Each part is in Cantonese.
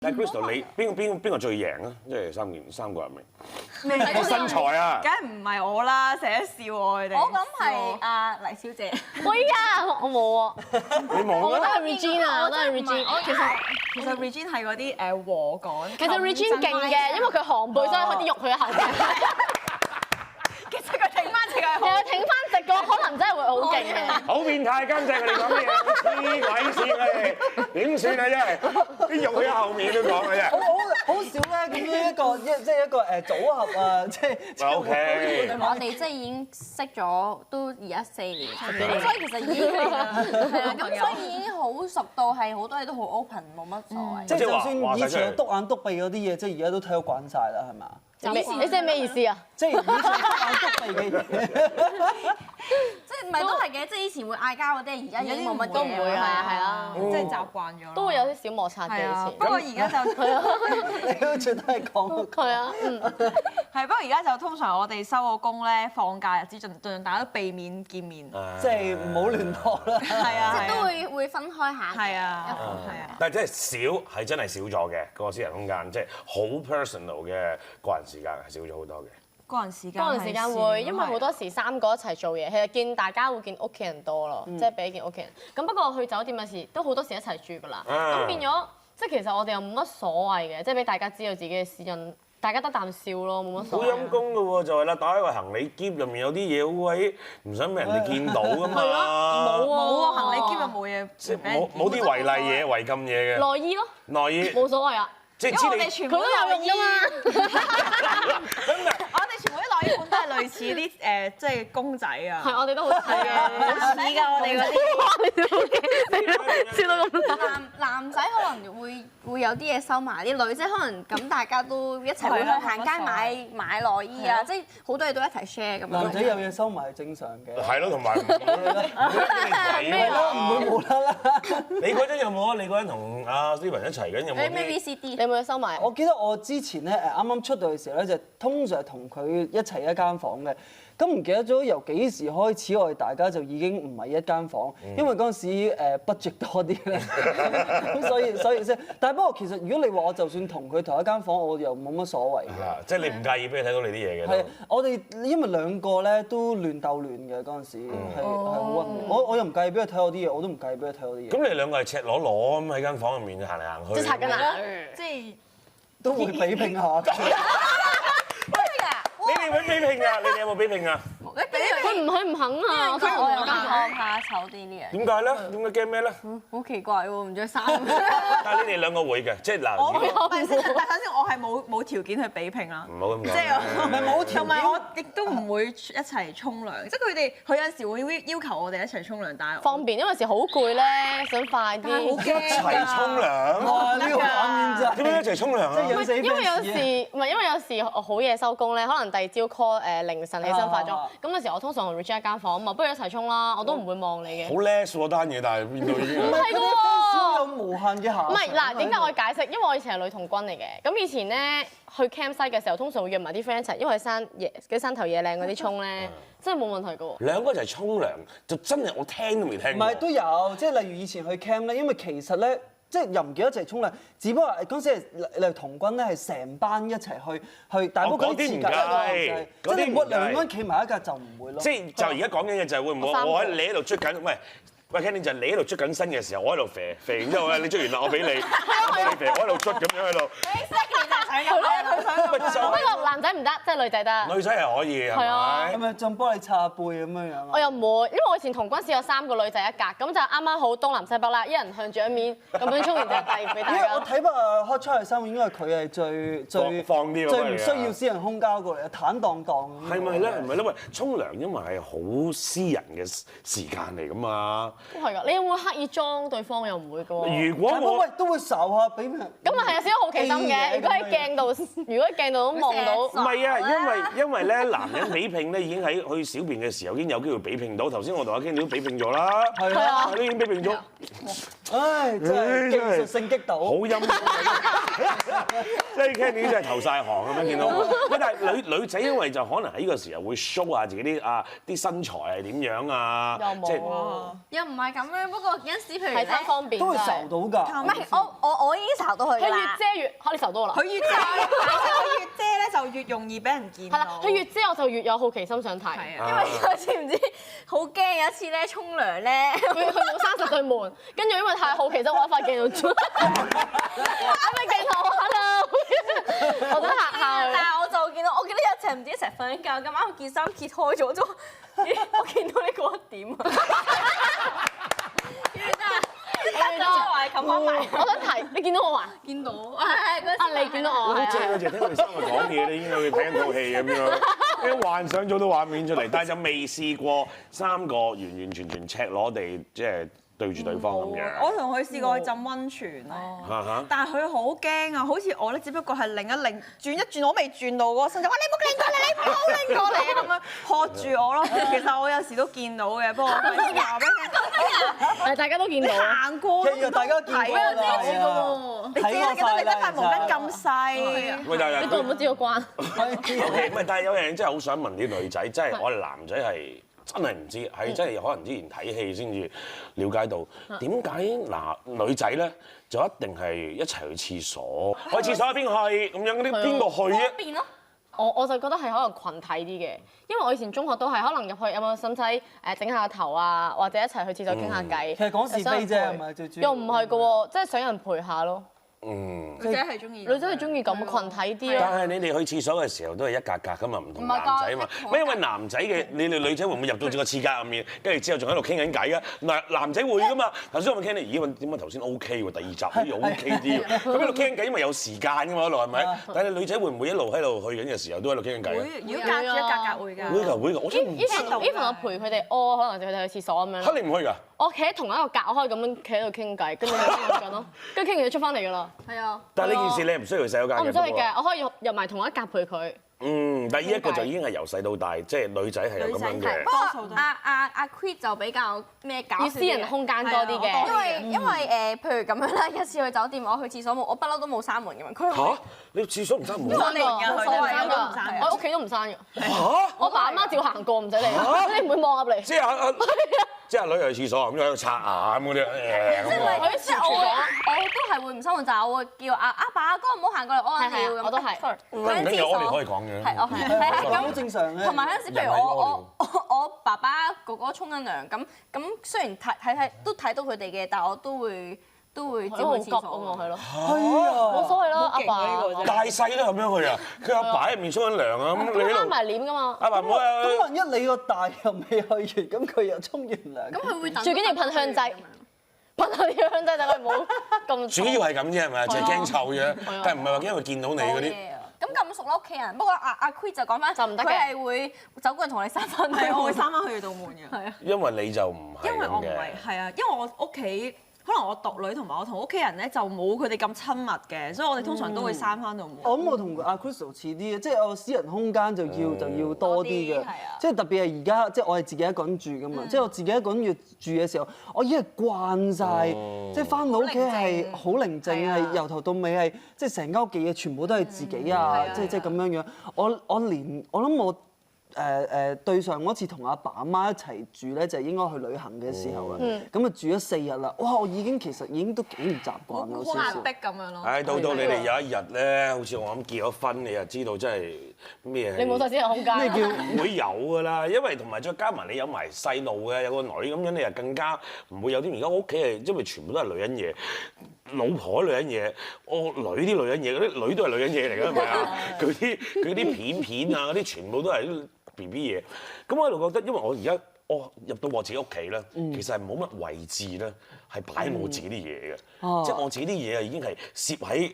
但係 Crystal 你邊個最贏啊？即係三個入面，個身材啊，梗係唔係我啦，成日笑我佢哋。我諗係阿黎小姐。喂呀，我冇啊，你冇咩？我都係 Regina，我都係 Regina。其實 Regina 係嗰啲和感。其實 Regina 勁嘅，因為佢寒背，所以佢啲肉佢喺後邊。其實佢挺翻直嘅，其實挺翻直嘅，可能真係會好勁嘅。好變態監製，你講乜嘢？黐鬼線啊你！點算啊真係？啲肉喺後面都講嘅啫。好少咧，咁樣一個組合啊，即係 OK。我哋即係已經識咗都而家4年，咁所以其實已經係啦，咁所以已經好熟到係好多嘢都好 open，冇乜所謂。即係就算以前篤眼篤鼻嗰啲嘢，即係而家都睇到慣晒啦，係嘛？你即係咩意思啊？即係以前篤眼篤鼻嘅嘢，即係唔係都係嘅，即係以前會嗌交嗰啲，而家已經冇乜都唔會啊，係啊，即係習慣咗。都會有啲小摩擦嘅以前。不過而家就你好似都係講係啊，係，不過而家就通常我哋收個工咧，放假日子盡量大家都避免見面。即係唔好聯絡啦。係啊，即係都會分開下。係啊，係啊。但係真係少，係真係少咗嘅個私人空間，即係好 personal 嘅個人時間係少咗好多嘅。個人時間，嗰陣時間會，因為好多時3個一齊做嘢，其實見大家會見屋企人多咯，即係比見屋企人。咁不過去酒店有時都好多時一齊住㗎啦，咁變咗即係其實我哋又冇乜所謂嘅，即係俾大家知道自己嘅私隱，大家得啖笑咯，冇乜所謂。好陰功㗎喎，就係啦，打開個行李篋入面有啲嘢好鬼唔想俾人哋見到㗎嘛。冇冇行李篋又冇嘢，即係冇啲違例嘢、違禁嘢嘅。內衣咯，內衣冇所謂啊，即係因為我哋知全部佢都有用㗎嘛。我哋全部啲內衣款都係類似啲即係公仔啊。係，我哋都好似嘅，好似㗎，我哋嗰啲。笑到咁男仔可能會有啲嘢收埋，啲女仔可能咁大家都一齊會去行街買內衣啊，即係好多嘢都一齊 share 咁樣。男仔有嘢收埋係正常嘅。係咯，同埋唔會唔會無啦啦。你嗰陣有冇啊？你嗰陣同阿 Steven 一齊緊有冇咩啲？ VCD？你有冇收埋？我記得我之前咧啱啱出道嘅時候咧，就通常同佢一齊一間房嘅。咁唔記得咗由幾時開始，我哋大家就已經唔係一間房，因為嗰陣時budget 多啲咧，咁所以即係，但係不過其實如果你話我就算同佢同一間房，我又冇乜所謂嘅。即係你唔介意俾佢睇到你啲嘢嘅。係，我哋因為兩個咧都亂鬥亂嘅嗰陣時，係好混亂。我又唔介意俾佢睇我啲嘢，我都唔介意俾佢睇我啲嘢。咁你兩個係赤裸裸咁喺間房入面行嚟行去。即係擦緊啦。即係都會比拼下。你哋會比拼啊？你哋有冇比拼啊？佢唔肯啊！我有怕醜啲呢樣。點解咧？點解驚咩咧？好奇怪喎，唔着衫。但係你哋兩個會嘅，即係嗱，如果但首先我係冇條件去比拼啦。唔好咁講。即係我同埋我亦都唔會一齊沖涼，即係佢有陣時會要求我哋一齊沖涼，但係方便，因為有時好攰咧，想快啲。一齊沖涼。哇！呢個畫面真係點解一齊沖涼啊？因為有時我好夜收工咧，可能第二朝 call 凌晨起身化妝，咁有時我通常同 Regina 一間房嘛，不如一齊沖啦，我都唔會望你嘅。好 less 喎單嘢，但係邊度已經唔係㗎有喎。無限嘅遐想。唔係嗱，點解我解釋？因為我以前係女童軍嚟嘅，咁以前咧去 campsite 嘅時候，通常會約埋啲 friend 一齊，因為山頭野嶺嗰啲沖咧，真係冇問題㗎喎。兩個一齊沖涼，就真係我聽都未聽過。唔係都有，即係例如以前去 camp 咧，因為其實咧，即係又唔記得一齊沖涼，只不過嗰陣時係童軍咧係成班一齊去，但係嗰啲時間即係你兩個人企埋一格就唔會咯。即係就而家講緊嘅就係會唔會我喺你喺度捽緊，喂 Kenny 就係你喺度捽緊身嘅時候，我喺度肥，然之後咧你捽完啦，我俾你肥，我喺度捽咁樣喺度。不過男仔唔得，即係女仔得。女仔係可以係咪？係咪仲幫你擦背咁樣樣啊？我又唔會，因為我以前童軍試有3個女仔一格，咁就啱啱好東南西北啦，一人向住一面咁樣沖完就遞俾大家。因為我睇翻Hot Chocolate衫，應該係佢係最放啲最唔需要私人空交過嚟，坦蕩蕩。係咪咧？唔係因為沖涼因為係好私人嘅時間嚟㗎嘛。都係㗎，你有冇刻意裝對方又唔會㗎喎？如果我都會睄下俾人。咁啊係有少少好奇心嘅，如果喺鏡度都望到。唔係啊，因為咧男人比拼咧已經喺去小便嘅時候已經有機會比拼到。頭先我同阿 Kenny 都比拼咗啦，係啊，都已經比拼咗。唉，真係技術性擊倒。好陰功，真係 Candy 真係投晒行咁樣見到。喂，但係女仔因為就可能喺呢個時候會 show 下自己啲身材係點樣啊，又冇即係又唔係咁樣，不過有陣時譬如睇咧，餐方便都會真係受到㗎。唔係我已經查到佢佢越㗎啦。遮越嚇你受到啦。佢越遮，佢越遮咧就越容易俾人見到。係啦，佢越遮我就越有好奇心想睇。係因啊，為我知唔知好驚有一次咧沖涼咧，佢冇閂實對門，跟住因為太好奇，就我喺塊鏡度做，喺塊鏡頭 hello， 我想嚇下佢。但係我就見到，我記得有一次唔知一齊瞓緊覺，咁啱件衫揭開咗，咦我見到你嗰一點啊！跟住話冚翻埋，我想提，你見到我話？見到係嗰時你見到我好係啊？正嗰陣聽佢哋三個講嘢咧，已經好似睇緊套戲咁樣，已經幻想咗啲畫面出嚟，但係就未試過三個完完全全赤裸地即係對住對方咁嘅。我同佢試過去浸温泉咯。嚇但係佢好驚啊！好似我咧，只不過係擰一擰、轉一轉，我未轉到嗰個身就話你唔好擰過嚟，你唔好擰過嚟啊咁樣喝住我咯。其實我有時都見到嘅，不過我費事話俾你聽。係大家都見到啊！行過其實大家見過睇啊，啦，係啊，你知啦，記得你得塊毛巾咁細。喂，但係你覺唔覺知個關？ OK，唔係，但係有樣嘢真係好想問啲女仔，即係我哋男仔係真係唔知，係真係可能之前睇戲先至了解到點解女仔咧就一定係一齊去廁所，去廁所邊去咁樣嗰啲邊個去啊？變咯。我就覺得係可能群體啲嘅，因為我以前中學都係可能入去有冇使唔使誒整下頭啊，或者一齊去廁所傾下偈。其實講是非啫，係咪最主要？又唔係嘅喎，即係想人陪下咯。嗯。女仔係中意，女仔係中意咁群體啲咯。但係你哋去廁所嘅時候都係一格格噶嘛，唔同男仔啊嘛。唔係㗎咩因為男仔嘅你哋女仔會唔會入到個廁格入面，跟住之後仲喺度傾緊偈啊？男仔會噶嘛。頭先我咪傾你，咦？點解頭先 OK 喎？第二集好似 OK 啲喎。咁喺度傾緊偈，因為有時間噶嘛，一路係咪？但係你女仔會唔會一路喺度去緊嘅時候都喺度傾緊偈啊？會，如果隔住一格格會㗎。會㗎會㗎，我真係唔知。 even 我陪佢哋屙，可能就佢哋去廁所咁樣。嚇你唔去㗎？我企喺同一個格，我可以咁樣企喺度傾偈，跟住佢傾緊咯，跟住傾完就出翻嚟㗎啦。係啊。但係呢件事你係唔需要去洗手間嘅。我唔中意嘅，我可以入埋同一格陪佢。嗯，但係呢一個就已經係由細到大，即係女仔係有咁樣嘅。不過阿 Queen 就比較咩搞笑啲嘅要私人空間多啲嘅。因為譬如咁樣啦，一次去酒店，我去廁所冇，我不嬲都冇閂門嘅嘛。佢嚇！你廁所唔閂門？我嚟㗎，佢哋冇所謂乜都唔閂嘅。我屋企都唔閂嘅，嚇！我爸阿媽照行過，唔使理，你唔會望入嚟。即係即係女去廁所咁喺度刷牙咁嗰啲咁啊！即係我都係會唔閂門，就係我會叫阿爸阿哥唔好行過嚟，我係尿咁。我都係。唔緊要，我哋可以講嘅。係，我係好正常嘅。同埋有陣時，譬如我爸爸哥哥沖緊涼，咁雖然睇到佢哋嘅，但係我都會照都好急啊去廁所。嘛，係咯，係啊，冇所謂咯，阿爸。大細都咁樣去啊！佢阿爸喺入面沖緊涼啊，咁你喺度拉埋簾㗎嘛，阿爸唔好啊！咁萬一你個大又未去完，咁佢又沖完涼，咁佢會等。最緊要噴香劑，噴下啲香劑就可以冇咁。主要係咁啫係咪？就係驚臭啫，但係唔係話因為見到你嗰啲。咁熟啦屋企人，不過阿 Queen 就講翻就唔得嘅佢係會走過嚟同你閂翻係，我會閂翻去道門嘅。係啊，因為你就唔係因為我唔咁嘅係，係啊，因為我屋企可能我獨女同埋我同屋企人咧就冇佢哋咁親密嘅，所以我哋通常都會閂翻道門。我諗我同阿 Crystal 似啲嘅，即係我私人空間就要多啲嘅多啲係啊，即係特別係而家，即係我係自己一個人住噶嘛，即係我自己一個人住嘅時候，我已經係慣晒，即係翻到屋企係好寧靜，係啊係由頭到尾係即係成間屋嘅嘢全部都係自己啊，即係咁樣樣。我諗我。對上嗰次同阿爸阿媽一齊住咧，就係應該去旅行嘅時候啦。咁啊住咗4日啦，哇！我其實已經都幾唔習慣啦，少少。好壓迫咁樣咯。唉，到你哋有一日咧，好似我咁結咗婚，你就知道真係咩？你冇晒私人空間。咩叫唔會有㗎啦，因為同埋再加埋你有埋細路嘅，有個女咁樣，你又更加唔會有啲。而家我屋企係因為全部都係女人嘢，老婆女人嘢，我女啲女人嘢，嗰啲女都係女人嘢嚟㗎，係咪啊？佢啲片啊，嗰啲全部都係BB 嘢。咁我喺度覺得，因為我而家入到我自己屋企咧，其實係冇乜位置咧，係擺我自己啲嘢嘅。即係我自己啲嘢啊，已經係攝喺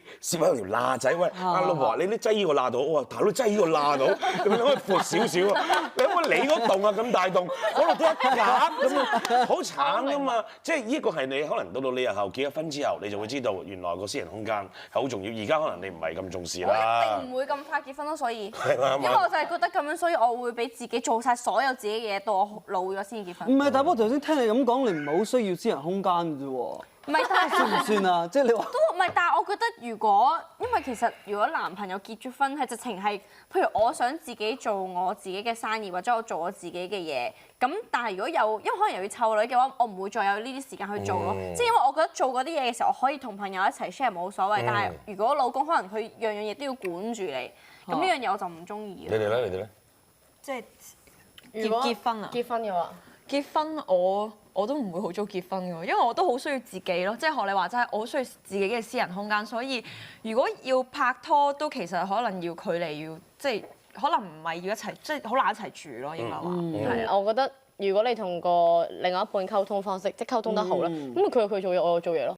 條罅仔。喂，阿老婆話：你擠依個罅度，我話大佬擠依個罅度，咁樣可以闊少少啊。你諗下你嗰棟啊咁大棟，嗰度得一格咁啊，好慘㗎嘛！即係呢個係你可能到你日後結咗婚之後，你就會知道原來個私人空間係好重要。而家可能你唔係咁重視我啦。一定唔會咁快結婚咯，所以係嘛因為我就係覺得咁樣，所以我會俾自己做晒所有自己嘅嘢，到我老咗先結婚。唔係，但係我頭先聽你咁講，你唔係好需要私人空間嘅啫喎。唔係，但係算唔算啊？即係你話都唔係，但係我覺得如果因為其實如果男朋友結咗婚，係直情係，譬如我想自己做我自己嘅生意，或者我做我自己嘅嘢。咁但係如果有，因為可能又要湊女嘅話，我唔會再有呢啲時間去做咯。即係因為我覺得做嗰啲嘢嘅時候，我可以同朋友一齊 share 冇所謂。但係如果老公可能佢樣樣嘢都要管住你，咁呢樣嘢我就唔中意。你哋咧？你哋咧？即係如果結婚啊？結婚嘅話，結婚我都唔會好早結婚㗎，因為我都好需要自己咯。即係學你話齋，我好需要自己嘅私人空間。所以如果要拍拖，都其實可能要距離要即係可能唔係要一齊，即係好難一齊住咯。應該話係啊。我覺得如果你同個另外一半溝通方式，即係溝通得好啦，咁佢有佢做嘢，我有做嘢咯。